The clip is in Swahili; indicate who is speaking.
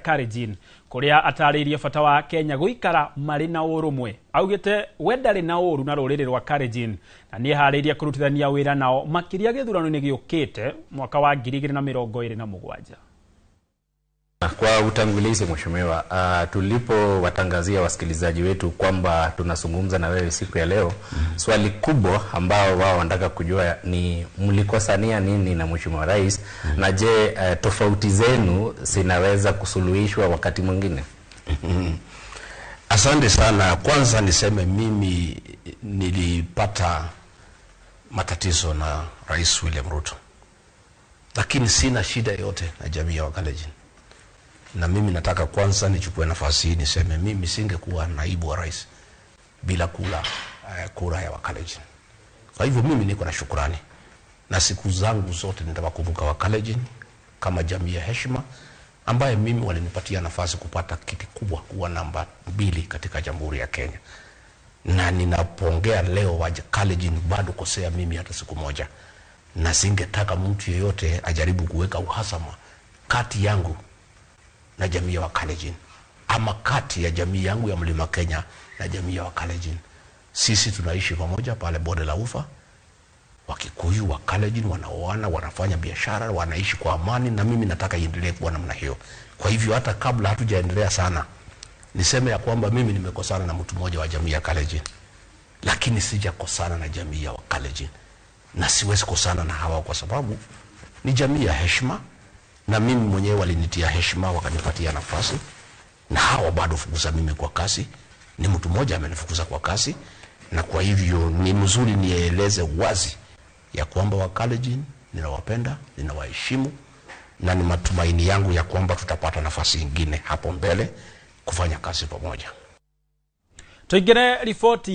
Speaker 1: Kalenjin kuria ataririe bata wa Kenya guikara mari na urumwe augite wendari na uru na ruriri rwa Kalenjin na ni hariria kurutithania wira nao makiria githurano-ini giukite mwaka wa 2027.
Speaker 2: Kwa utangulizi mheshimiwa, tulipo watangazia wasikilizaji wetu kwamba tunazungumza na wewe siku ya leo, swali kubwa ambao wao wanataka kujua ni mlikosania nini na mheshimiwa rais, na je, tofauti zenu zinaweza kusuluhishwa wakati mwingine?
Speaker 3: Asante sana. Kwanza niseme mimi nilipata matatizo na Rais William Ruto, lakini sina shida yote na jamii ya Wakalenjin. Na mimi nataka kwanza nichukue nafasi hii niseme mimi singekuwa naibu wa rais bila kura ya Wakalenjin. Kwa hivyo mimi niko na shukrani, na siku zangu zote nitawakumbuka Wakalenjin kama jamii ya heshima ambaye mimi walinipatia nafasi kupata kiti kubwa, kuwa namba 2 katika Jamhuri ya Kenya. Na ninapoongea leo Wakalenjin bado kosea mimi hata siku moja, na singetaka mtu yeyote ajaribu kuweka uhasama kati yangu na jamii ya Wakalenjin ama kati ya jamii yangu ya Mlima Kenya na jamii ya Wakalenjin. Sisi tunaishi pamoja pale bonde la Ufa. Wakikuyu, Wakalenjin wanaoana, wanafanya biashara, wanaishi kwa amani, na mimi nataka iendelee kuwa namna hiyo. Kwa hivyo hata kabla hatujaendelea sana, niseme ya kwamba mimi nimekosana na mtu mmoja wa jamii ya Kalenjin, lakini sijakosana na jamii ya Wakalenjin, na siwezi kosana na hawa kwa sababu ni jamii ya heshima, na mimi mwenyewe walinitia heshima wakanipatia nafasi, na hawa bado fukuza mimi kwa kasi. Ni mtu mmoja amenifukuza kwa kasi, na kwa hivyo ni mzuri nieleze wazi ya kwamba Wakalenjin ninawapenda, ninawaheshimu, na ni matumaini yangu ya kwamba tutapata nafasi nyingine hapo mbele kufanya kazi pamoja.
Speaker 1: Tuingire ripoti